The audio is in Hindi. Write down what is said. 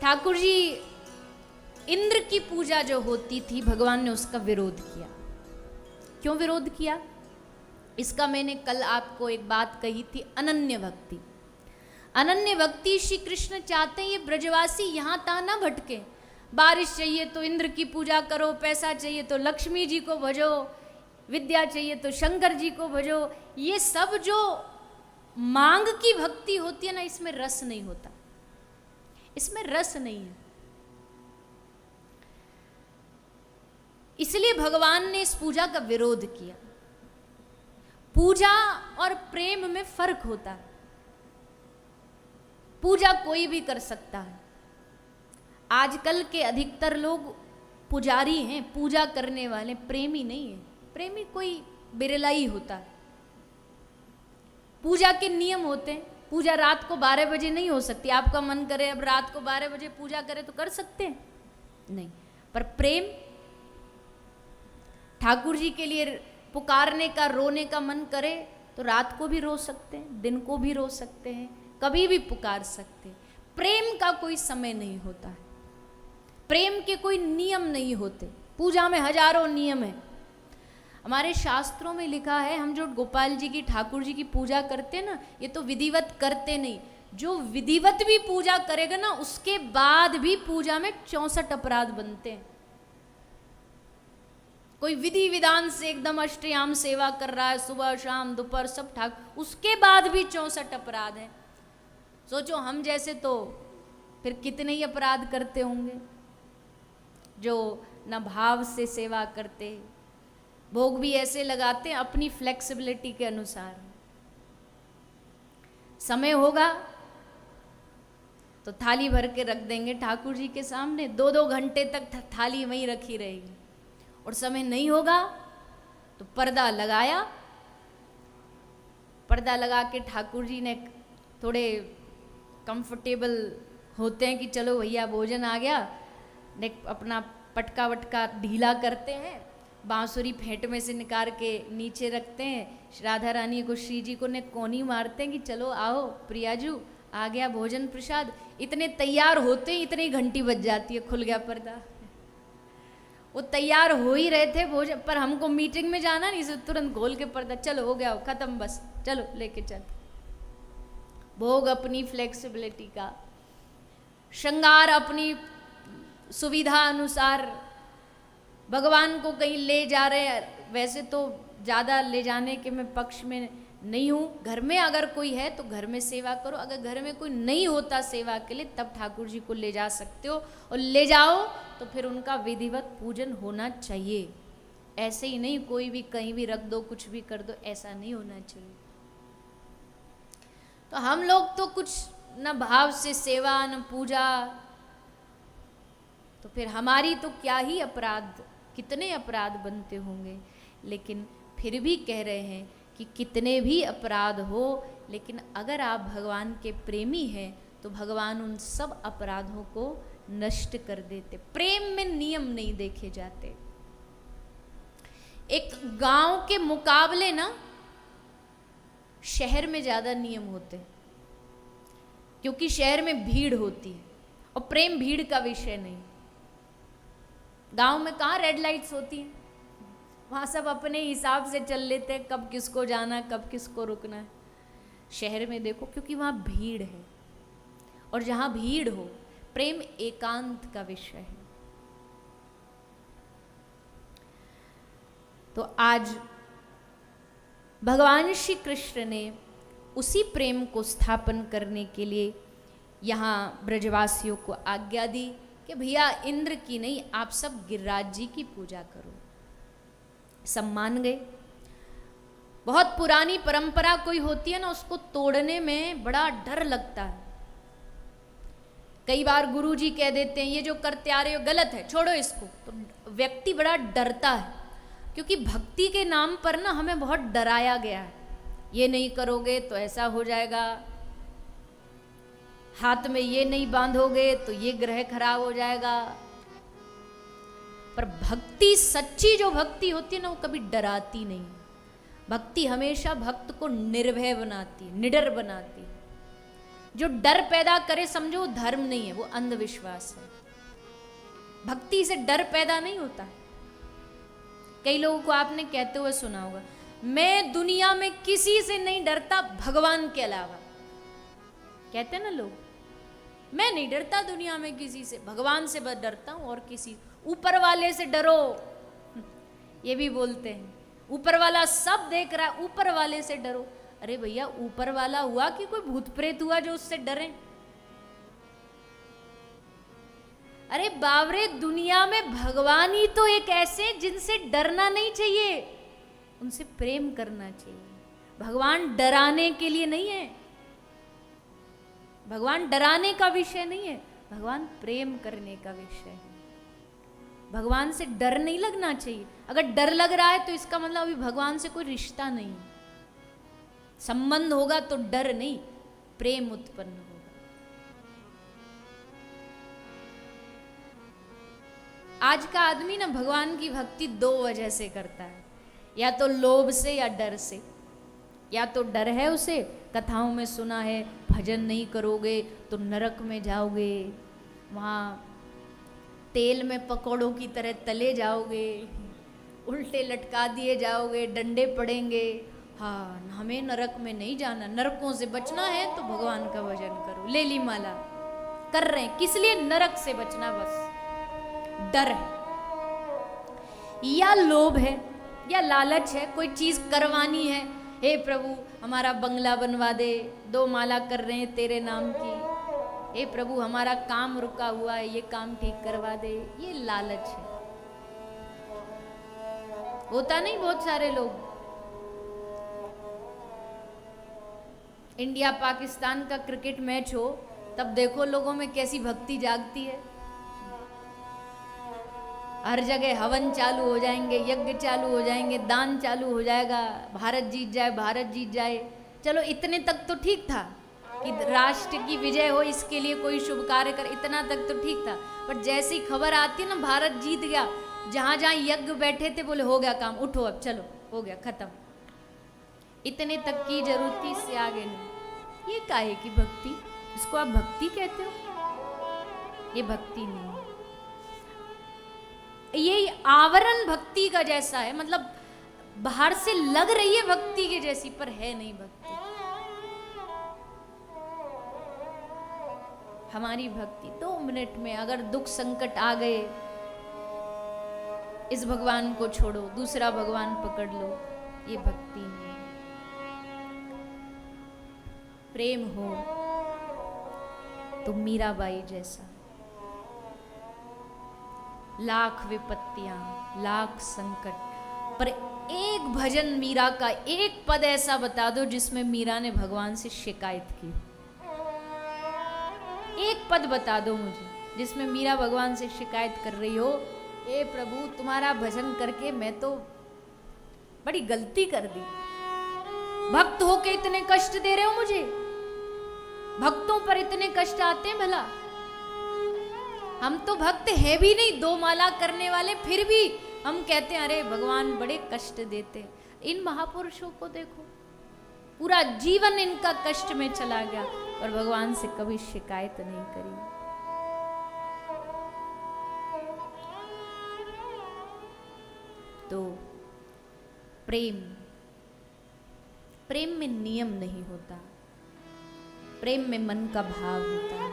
ठाकुर जी इंद्र की पूजा जो होती थी भगवान ने उसका विरोध किया। क्यों विरोध किया? इसका मैंने कल आपको एक बात कही थी, अनन्य भक्ति। अनन्य भक्ति श्री कृष्ण चाहते हैं ये ब्रजवासी यहाँ तहाँ ना भटके। बारिश चाहिए तो इंद्र की पूजा करो, पैसा चाहिए तो लक्ष्मी जी को भजो, विद्या चाहिए तो शंकर जी को भजो। ये सब जो मांग की भक्ति होती है ना, इसमें रस नहीं होता, इसमें रस नहीं है। इसलिए भगवान ने इस पूजा का विरोध किया। पूजा और प्रेम में फर्क होता है। पूजा कोई भी कर सकता है। आजकल के अधिकतर लोग पुजारी हैं, पूजा करने वाले, प्रेमी नहीं है। प्रेमी कोई बिरला ही होता है। पूजा के नियम होते हैं। पूजा रात को 12 बजे नहीं हो सकती। आपका मन करे अब रात को 12 बजे पूजा करे तो कर सकते हैं? नहीं। पर प्रेम, ठाकुर जी के लिए पुकारने का, रोने का मन करे तो रात को भी रो सकते हैं, दिन को भी रो सकते हैं, कभी भी पुकार सकते हैं। प्रेम का कोई समय नहीं होता है। प्रेम के कोई नियम नहीं होते। पूजा में हजारों नियम है। हमारे शास्त्रों में लिखा है, हम जो गोपाल जी की, ठाकुर जी की पूजा करते हैं ना, ये तो विधिवत करते नहीं। जो विधिवत भी पूजा करेगा ना, उसके बाद भी पूजा में 64 अपराध बनते हैं। कोई विधि विधान से एकदम अष्टयाम सेवा कर रहा है, सुबह शाम दोपहर सब ठाक, उसके बाद भी 64 अपराध हैं। सोचो हम जैसे तो फिर कितने ही अपराध करते होंगे, जो न भाव से सेवा करते, भोग भी ऐसे लगाते हैं अपनी फ्लेक्सिबिलिटी के अनुसार। समय होगा तो थाली भर के रख देंगे ठाकुर जी के सामने, 2-2 घंटे तक थाली वहीं रखी रहेगी। और समय नहीं होगा तो पर्दा लगाया, पर्दा लगा के ठाकुर जी ने थोड़े कंफर्टेबल होते हैं कि चलो भैया भोजन आ गया, ने अपना पटका वटका ढीला करते हैं, बांसुरी फेंट में से निकाल के नीचे रखते हैं, राधा रानी को, श्री जी को ने कोनी मारते हैं कि चलो आओ प्रियाजू, आ गया भोजन प्रसाद। इतने तैयार होते ही इतनी घंटी बज जाती है, खुल गया पर्दा। वो तैयार हो ही रहे थे भोजन, पर हमको मीटिंग में जाना नहीं, से तुरंत खोल के पर्दा, चलो हो गया खत्म, बस चलो लेके चल। भोग अपनी फ्लेक्सिबिलिटी का, श्रृंगार अपनी सुविधा अनुसार, भगवान को कहीं ले जा रहे हैं। वैसे तो ज़्यादा ले जाने के मैं पक्ष में नहीं हूँ। घर में अगर कोई है तो घर में सेवा करो, अगर घर में कोई नहीं होता सेवा के लिए तब ठाकुर जी को ले जा सकते हो, और ले जाओ तो फिर उनका विधिवत पूजन होना चाहिए। ऐसे ही नहीं कोई भी कहीं भी रख दो, कुछ भी कर दो, ऐसा नहीं होना चाहिए। तो हम लोग तो कुछ न भाव से सेवा न पूजा, तो फिर हमारी तो क्या ही अपराध, कितने अपराध बनते होंगे। लेकिन फिर भी कह रहे हैं कि कितने भी अपराध हो, लेकिन अगर आप भगवान के प्रेमी हैं तो भगवान उन सब अपराधों को नष्ट कर देते। प्रेम में नियम नहीं देखे जाते। एक गांव के मुकाबले ना शहर में ज्यादा नियम होते हैं, क्योंकि शहर में भीड़ होती है और प्रेम भीड़ का विषय नहीं। गांव में कहाँ रेड लाइट्स होती हैं, वहाँ सब अपने हिसाब से चल लेते हैं, कब किसको जाना कब किसको रुकना है। शहर में देखो, क्योंकि वहाँ भीड़ है, और जहाँ भीड़ हो प्रेम एकांत का विषय है। तो आज भगवान श्री कृष्ण ने उसी प्रेम को स्थापन करने के लिए यहाँ ब्रजवासियों को आज्ञा दी कि भैया इंद्र की नहीं, आप सब गिरिराज जी की पूजा करो। सब मान गए। बहुत पुरानी परंपरा कोई होती है ना, उसको तोड़ने में बड़ा डर लगता है। कई बार गुरु जी कह देते हैं ये जो करते आ रहे हो गलत है, छोड़ो इसको, तो व्यक्ति बड़ा डरता है। क्योंकि भक्ति के नाम पर ना हमें बहुत डराया गया है, ये नहीं करोगे तो ऐसा हो जाएगा, हाथ में ये नहीं बांधोगे तो ये ग्रह खराब हो जाएगा। पर भक्ति, सच्ची जो भक्ति होती है ना, वो कभी डराती नहीं। भक्ति हमेशा भक्त को निर्भय बनाती, निडर बनाती। जो डर पैदा करे समझो वो धर्म नहीं है, वो अंधविश्वास है। भक्ति से डर पैदा नहीं होता। कई लोगों को आपने कहते हुए सुना होगा, मैं दुनिया में किसी से नहीं डरता भगवान के अलावा। कहते ना लोग, मैं नहीं डरता दुनिया में किसी से, भगवान से बस डरता हूं और किसी, ऊपर वाले से डरो, ये भी बोलते हैं। ऊपर वाला सब देख रहा है, ऊपर वाले से डरो। अरे भैया, ऊपर वाला हुआ कि कोई भूत प्रेत हुआ जो उससे डरे? अरे बावरे, दुनिया में भगवान ही तो एक ऐसे जिनसे डरना नहीं चाहिए, उनसे प्रेम करना चाहिए। भगवान डराने के लिए नहीं है, भगवान डराने का विषय नहीं है, भगवान प्रेम करने का विषय है। भगवान से डर नहीं लगना चाहिए। अगर डर लग रहा है तो इसका मतलब अभी भगवान से कोई रिश्ता नहीं, संबंध होगा तो डर नहीं, प्रेम उत्पन्न होगा। आज का आदमी ना भगवान की भक्ति दो वजह से करता है, या तो लोभ से या डर से। या तो डर है उसे, कथाओं में सुना है भजन नहीं करोगे तो नरक में जाओगे, वहाँ तेल में पकौड़ों की तरह तले जाओगे, उल्टे लटका दिए जाओगे, डंडे पड़ेंगे। हाँ, हमें नरक में नहीं जाना, नरकों से बचना है तो भगवान का भजन करो। ले ली माला, कर रहे हैं किस लिए? नरक से बचना, बस डर है। या लोभ है या लालच है, कोई चीज करवानी है, हे प्रभु हमारा बंगला बनवा दे, 2 माला कर रहे हैं तेरे नाम की, हे प्रभु हमारा काम रुका हुआ है, ये काम ठीक करवा दे, ये लालच है। होता नहीं बहुत सारे लोग। इंडिया पाकिस्तान का क्रिकेट मैच हो तब देखो लोगों में कैसी भक्ति जागती है। हर जगह हवन चालू हो जाएंगे, यज्ञ चालू हो जाएंगे, दान चालू हो जाएगा, भारत जीत जाए, भारत जीत जाए। चलो इतने तक तो ठीक था कि राष्ट्र की विजय हो, इसके लिए कोई शुभ कार्य कर, इतना तक तो ठीक था। पर जैसी खबर आती है ना भारत जीत गया, जहां जहां यज्ञ बैठे थे बोले हो गया काम, उठो अब चलो, हो गया खत्म। इतने तक की जरूरत थी, इससे आगे नहीं। ये काहे की भक्ति? इसको आप भक्ति कहते हो? ये भक्ति नहीं है। ये आवरण भक्ति का जैसा है, मतलब बाहर से लग रही है भक्ति के जैसी, पर है नहीं भक्ति। हमारी भक्ति 2 मिनट में, अगर दुख संकट आ गए, इस भगवान को छोड़ो, दूसरा भगवान पकड़ लो, ये भक्ति नहीं है। प्रेम हो तो मीराबाई जैसा, लाख विपत्तियां, लाख संकट, पर एक भजन मीरा का, एक पद ऐसा बता दो जिसमें मीरा ने भगवान से शिकायत की। एक पद बता दो मुझे जिसमें मीरा भगवान से शिकायत कर रही हो, ए प्रभु तुम्हारा भजन करके मैं तो बड़ी गलती कर दी, भक्त होके इतने कष्ट दे रहे हो मुझे, भक्तों पर इतने कष्ट आते हैं भला? हम तो भक्त है भी नहीं, 2 माला करने वाले, फिर भी हम कहते हैं अरे भगवान बड़े कष्ट देते। इन महापुरुषों को देखो, पूरा जीवन इनका कष्ट में चला गया, और भगवान से कभी शिकायत नहीं करी। तो प्रेम, प्रेम में नियम नहीं होता, प्रेम में मन का भाव होता है।